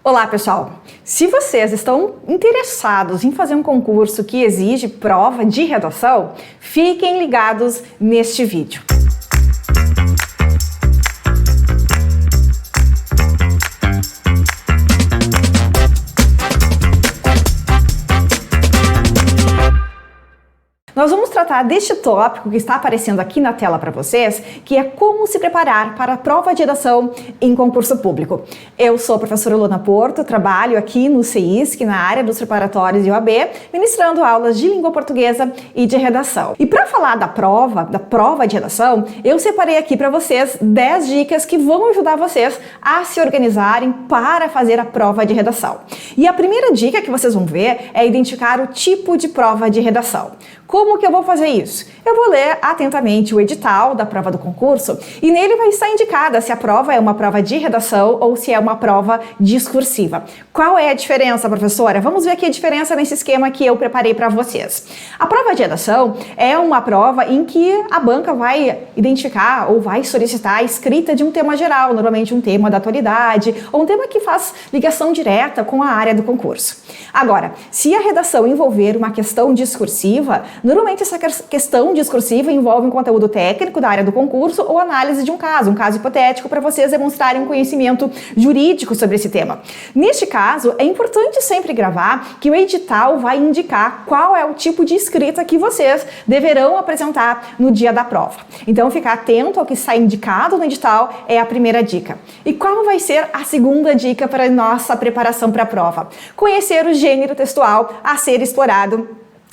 Olá, pessoal! Se vocês estão interessados em fazer um concurso que exige prova de redação, fiquem ligados neste vídeo. Nós vamos tratar deste tópico que está aparecendo aqui na tela para vocês, que é como se preparar para a prova de redação em concurso público. Eu sou a professora Luana Porto, trabalho aqui no CEISC, na área dos preparatórios de OAB, ministrando aulas de língua portuguesa e de redação. E para falar da prova de redação, eu separei aqui para vocês 10 dicas que vão ajudar vocês a se organizarem para fazer a prova de redação. E a primeira dica que vocês vão ver é identificar o tipo de prova de redação. Como que eu vou fazer isso? Eu vou ler atentamente o edital da prova do concurso e nele vai estar indicada se a prova é uma prova de redação ou se é uma prova discursiva. Qual é a diferença, professora? Vamos ver aqui a diferença nesse esquema que eu preparei para vocês. A prova de redação é uma prova em que a banca vai identificar ou vai solicitar a escrita de um tema geral, normalmente um tema da atualidade ou um tema que faz ligação direta com a área do concurso. Agora, se a redação envolver uma questão discursiva, normalmente essa questão discursiva envolve um conteúdo técnico da área do concurso ou análise de um caso hipotético para vocês demonstrarem um conhecimento jurídico sobre esse tema. Neste caso, é importante sempre gravar que o edital vai indicar qual é o tipo de escrita que vocês deverão apresentar no dia da prova. Então, ficar atento ao que está indicado no edital é a primeira dica. E qual vai ser a segunda dica para a nossa preparação para a prova? Conhecer o gênero textual a ser explorado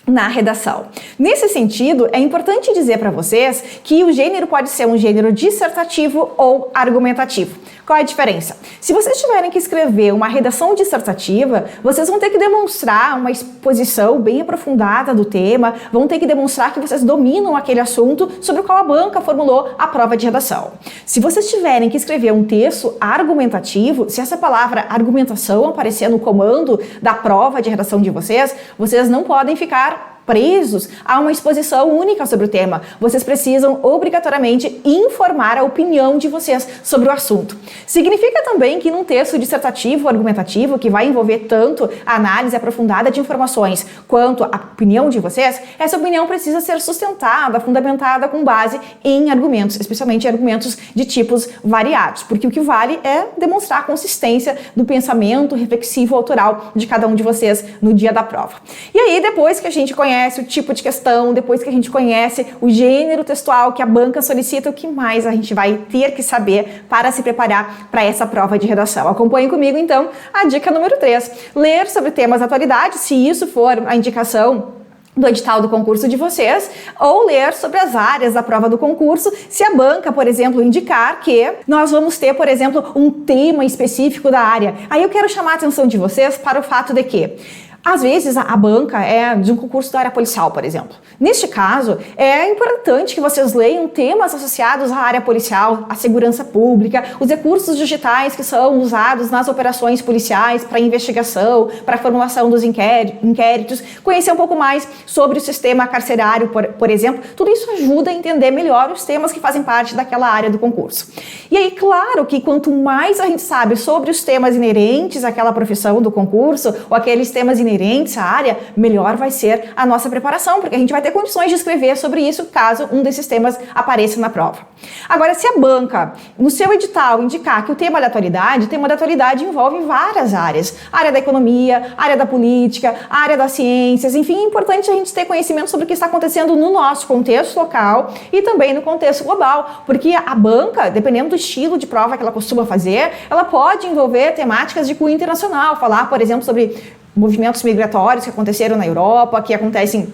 na redação. Nesse sentido, é importante dizer para vocês que o gênero pode ser um gênero dissertativo ou argumentativo. Qual é a diferença? Se vocês tiverem que escrever uma redação dissertativa, vocês vão ter que demonstrar uma exposição bem aprofundada do tema, vão ter que demonstrar que vocês dominam aquele assunto sobre o qual a banca formulou a prova de redação. Se vocês tiverem que escrever um texto argumentativo, se essa palavra argumentação aparecer no comando da prova de redação de vocês, vocês não podem ficar presos a uma exposição única sobre o tema. Vocês precisam obrigatoriamente informar a opinião de vocês sobre o assunto. Significa também que num texto dissertativo ou argumentativo, que vai envolver tanto a análise aprofundada de informações quanto a opinião de vocês, essa opinião precisa ser sustentada, fundamentada com base em argumentos, especialmente argumentos de tipos variados, porque o que vale é demonstrar a consistência do pensamento reflexivo autoral de cada um de vocês no dia da prova. E aí, depois que a gente conhece o tipo de questão, depois que a gente conhece o gênero textual que a banca solicita, o que mais a gente vai ter que saber para se preparar para essa prova de redação? Acompanhem comigo, então, a dica número 3. Ler sobre temas da atualidade, se isso for a indicação do edital do concurso de vocês, ou ler sobre as áreas da prova do concurso, se a banca, por exemplo, indicar que nós vamos ter, por exemplo, um tema específico da área. Aí eu quero chamar a atenção de vocês para o fato de que às vezes a banca é de um concurso da área policial, por exemplo. Neste caso, é importante que vocês leiam temas associados à área policial, à segurança pública, os recursos digitais que são usados nas operações policiais para investigação, para a formulação dos inquéritos, conhecer um pouco mais sobre o sistema carcerário, por exemplo. Tudo isso ajuda a entender melhor os temas que fazem parte daquela área do concurso. E aí, claro que quanto mais a gente sabe sobre os temas inerentes àquela profissão do concurso, ou aqueles temas inerentes à área, melhor vai ser a nossa preparação, porque a gente vai ter condições de escrever sobre isso caso um desses temas apareça na prova. Agora, se a banca, no seu edital, indicar que o tema da atualidade envolve várias áreas. A área da economia, a área da política, a área das ciências, enfim, é importante a gente ter conhecimento sobre o que está acontecendo no nosso contexto local e também no contexto global, porque a banca, dependendo do estilo de prova que ela costuma fazer, ela pode envolver temáticas de cunho internacional, falar, por exemplo, sobre movimentos migratórios que aconteceram na Europa, que acontecem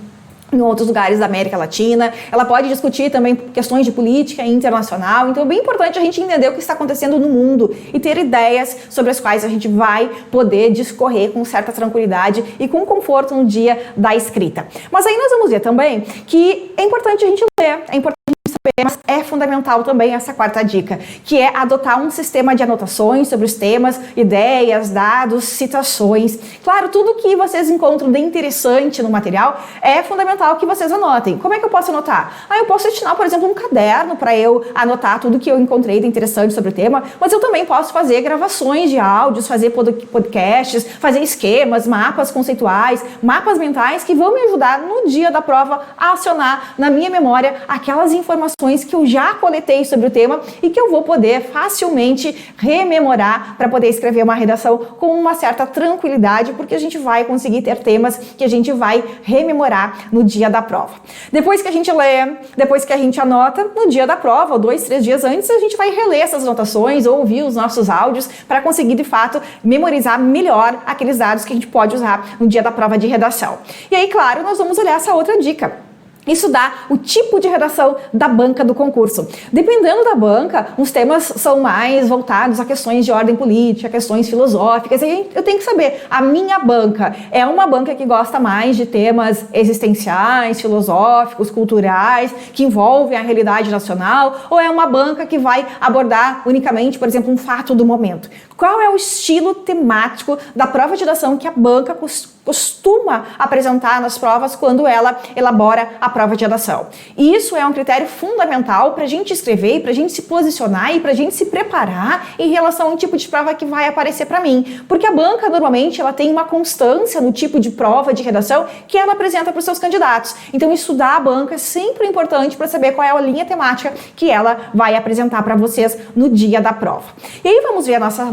em outros lugares da América Latina. Ela pode discutir também questões de política internacional. Então é bem importante a gente entender o que está acontecendo no mundo e ter ideias sobre as quais a gente vai poder discorrer com certa tranquilidade e com conforto no dia da escrita. Mas aí nós vamos ver também que é importante a gente ler, é importante mas é fundamental também essa quarta dica, que é adotar um sistema de anotações sobre os temas, ideias, dados, citações. Claro, tudo que vocês encontram de interessante no material é fundamental que vocês anotem. Como é que eu posso anotar? Eu posso destinar, por exemplo, um caderno para eu anotar tudo que eu encontrei de interessante sobre o tema, mas eu também posso fazer gravações de áudios, fazer podcasts, fazer esquemas, mapas conceituais, mapas mentais que vão me ajudar no dia da prova a acionar na minha memória aquelas informações que eu já coletei sobre o tema e que eu vou poder facilmente rememorar para poder escrever uma redação com uma certa tranquilidade, porque a gente vai conseguir ter temas que a gente vai rememorar no dia da prova. Depois que a gente lê, depois que a gente anota, no dia da prova, ou 2, 3 dias antes, a gente vai reler essas anotações ou ouvir os nossos áudios para conseguir, de fato, memorizar melhor aqueles dados que a gente pode usar no dia da prova de redação. E aí, claro, nós vamos olhar essa outra dica. Estudar o tipo de redação da banca do concurso. Dependendo da banca, os temas são mais voltados a questões de ordem política, questões filosóficas, e eu tenho que saber, a minha banca é uma banca que gosta mais de temas existenciais, filosóficos, culturais, que envolvem a realidade nacional, ou é uma banca que vai abordar unicamente, por exemplo, um fato do momento? Qual é o estilo temático da prova de redação que a banca costuma apresentar nas provas quando ela elabora a prova de redação? E isso é um critério fundamental para a gente escrever, para a gente se posicionar e para a gente se preparar em relação ao tipo de prova que vai aparecer para mim. Porque a banca, normalmente, ela tem uma constância no tipo de prova de redação que ela apresenta para os seus candidatos. Então, estudar a banca é sempre importante para saber qual é a linha temática que ela vai apresentar para vocês no dia da prova. E aí, vamos ver a nossa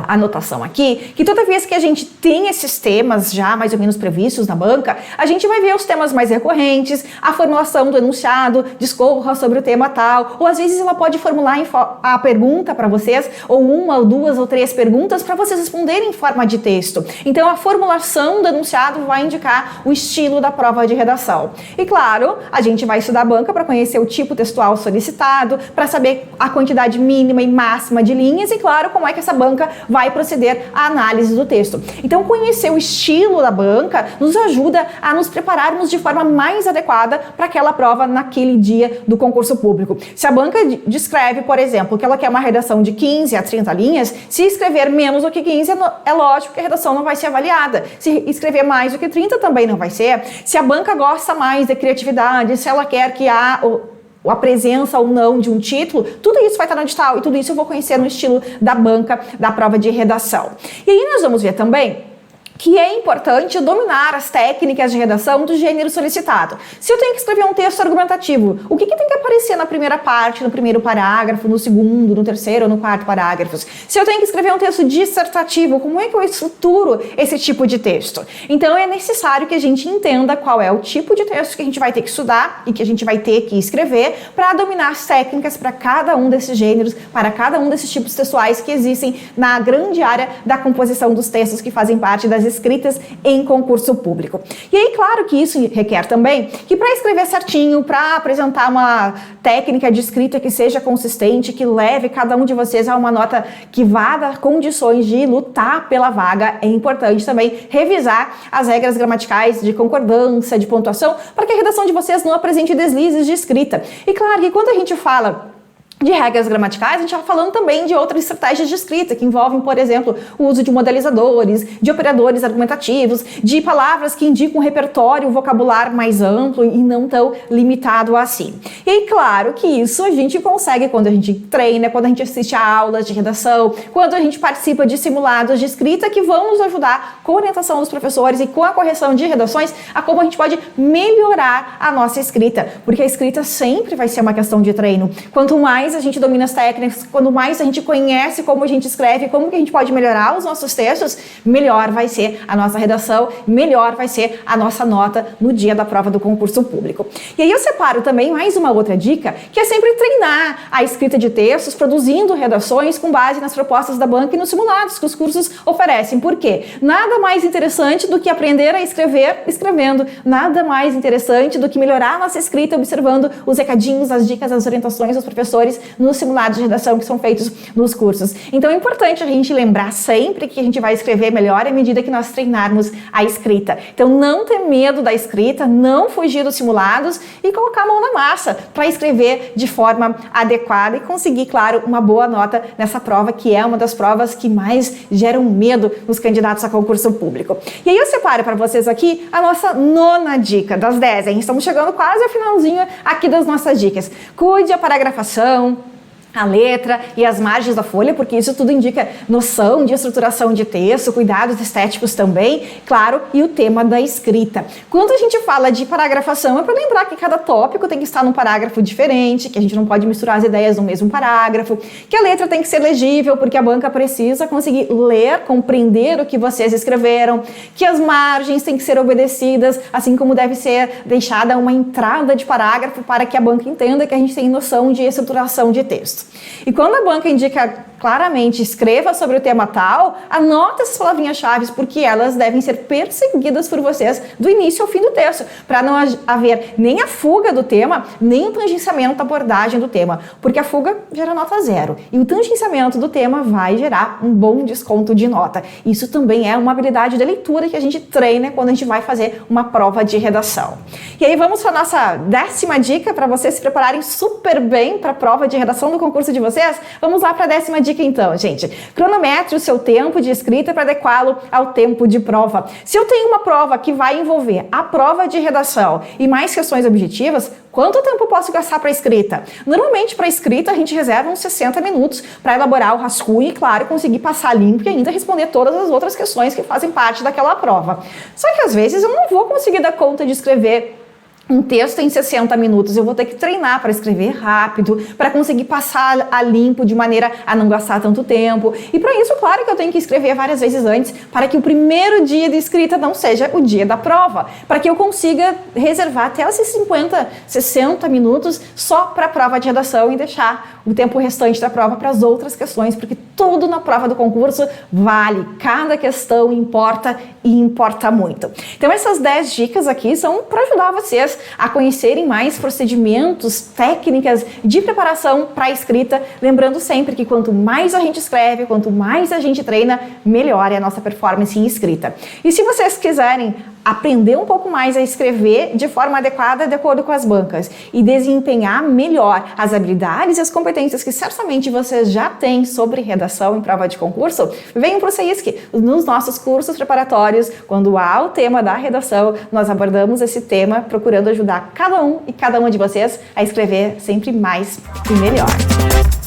anotação aqui, que toda vez que a gente tem esses temas já mais ou menos previstos na banca, a gente vai ver os temas mais recorrentes, a formulação do enunciado, discorra sobre o tema tal, ou às vezes ela pode formular a pergunta para vocês, ou 1 ou 2 ou 3 perguntas para vocês responderem em forma de texto. Então a formulação do enunciado vai indicar o estilo da prova de redação. E claro, a gente vai estudar a banca para conhecer o tipo textual solicitado, para saber a quantidade mínima e máxima de linhas e claro, como é que essa banca vai proceder à análise do texto. Então, conhecer o estilo da banca nos ajuda a nos prepararmos de forma mais adequada para aquela prova naquele dia do concurso público. Se a banca descreve, por exemplo, que ela quer uma redação de 15 a 30 linhas, se escrever menos do que 15, é lógico que a redação não vai ser avaliada. Se escrever mais do que 30, também não vai ser. Se a banca gosta mais de criatividade, se ela quer que a presença ou não de um título, tudo isso vai estar no edital e tudo isso eu vou conhecer no estilo da banca da prova de redação. E aí nós vamos ver também que é importante dominar as técnicas de redação do gênero solicitado. Se eu tenho que escrever um texto argumentativo, o que tem que aparecer na primeira parte, no primeiro parágrafo, no segundo, no terceiro ou no quarto parágrafos? Se eu tenho que escrever um texto dissertativo, como é que eu estruturo esse tipo de texto? Então é necessário que a gente entenda qual é o tipo de texto que a gente vai ter que estudar e que a gente vai ter que escrever para dominar as técnicas para cada um desses gêneros, para cada um desses tipos textuais que existem na grande área da composição dos textos que fazem parte das escritas em concurso público. E aí, claro que isso requer também que para escrever certinho, para apresentar uma técnica de escrita que seja consistente, que leve cada um de vocês a uma nota que vá dar condições de lutar pela vaga, é importante também revisar as regras gramaticais de concordância, de pontuação, para que a redação de vocês não apresente deslizes de escrita. E claro que quando a gente fala de regras gramaticais, a gente está falando também de outras estratégias de escrita, que envolvem, por exemplo, o uso de modalizadores, de operadores argumentativos, de palavras que indicam um repertório, um vocabulário mais amplo e não tão limitado assim. E aí, claro que isso a gente consegue quando a gente treina, quando a gente assiste a aulas de redação, quando a gente participa de simulados de escrita que vão nos ajudar com a orientação dos professores e com a correção de redações a como a gente pode melhorar a nossa escrita, porque a escrita sempre vai ser uma questão de treino. Quanto mais a gente domina as técnicas, quando mais a gente conhece como a gente escreve, como que a gente pode melhorar os nossos textos, melhor vai ser a nossa redação, melhor vai ser a nossa nota no dia da prova do concurso público. E aí eu separo também mais uma outra dica, que é sempre treinar a escrita de textos, produzindo redações com base nas propostas da banca e nos simulados que os cursos oferecem. Por quê? Nada mais interessante do que aprender a escrever escrevendo. Nada mais interessante do que melhorar a nossa escrita observando os recadinhos, as dicas, as orientações dos professores questões nos simulados de redação que são feitos nos cursos. Então é importante a gente lembrar sempre que a gente vai escrever melhor à medida que nós treinarmos a escrita. Então não ter medo da escrita, não fugir dos simulados e colocar a mão na massa para escrever de forma adequada e conseguir, claro, uma boa nota nessa prova, que é uma das provas que mais geram medo nos candidatos a concurso público. E aí eu separo para vocês aqui a nossa 9ª dica das 10, hein? Estamos chegando quase ao finalzinho aqui das nossas dicas. Cuide a paragrafação, a letra e as margens da folha, porque isso tudo indica noção de estruturação de texto, cuidados estéticos também, claro, e o tema da escrita. Quando a gente fala de paragrafação, é para lembrar que cada tópico tem que estar num parágrafo diferente, que a gente não pode misturar as ideias no mesmo parágrafo, que a letra tem que ser legível, porque a banca precisa conseguir ler, compreender o que vocês escreveram, que as margens têm que ser obedecidas, assim como deve ser deixada uma entrada de parágrafo para que a banca entenda que a gente tem noção de estruturação de texto. E quando a banca indica claramente escreva sobre o tema tal, anota essas palavrinhas-chave, porque elas devem ser perseguidas por vocês do início ao fim do texto, para não haver nem a fuga do tema, nem o tangenciamento da abordagem do tema, porque a fuga gera nota 0 e o tangenciamento do tema vai gerar um bom desconto de nota. Isso também é uma habilidade de leitura que a gente treina quando a gente vai fazer uma prova de redação. E aí vamos para a nossa 10ª dica para vocês se prepararem super bem para a prova de redação do concurso de vocês. Vamos lá para a 10ª dica então, gente. Cronometre o seu tempo de escrita para adequá-lo ao tempo de prova. Se eu tenho uma prova que vai envolver a prova de redação e mais questões objetivas, quanto tempo eu posso gastar para escrita? Normalmente, para escrita, a gente reserva uns 60 minutos para elaborar o rascunho e, claro, conseguir passar limpo e ainda responder todas as outras questões que fazem parte daquela prova. Só que, às vezes, eu não vou conseguir dar conta de escrever um texto em 60 minutos, eu vou ter que treinar para escrever rápido, para conseguir passar a limpo de maneira a não gastar tanto tempo. E para isso, claro que eu tenho que escrever várias vezes antes, para que o primeiro dia de escrita não seja o dia da prova, para que eu consiga reservar até esses 50, 60 minutos só para a prova de redação e deixar o tempo restante da prova para as outras questões, porque tudo na prova do concurso vale, cada questão importa e importa muito. Então essas 10 dicas aqui são para ajudar vocês a conhecerem mais procedimentos, técnicas de preparação para a escrita, lembrando sempre que quanto mais a gente escreve, quanto mais a gente treina, melhor é a nossa performance em escrita. E se vocês quiserem aprender um pouco mais a escrever de forma adequada, de acordo com as bancas, e desempenhar melhor as habilidades e as competências que certamente vocês já têm sobre redação em prova de concurso, venham para o CEISC. Nos nossos cursos preparatórios, quando há o tema da redação, nós abordamos esse tema procurando ajudar cada um e cada uma de vocês a escrever sempre mais e melhor.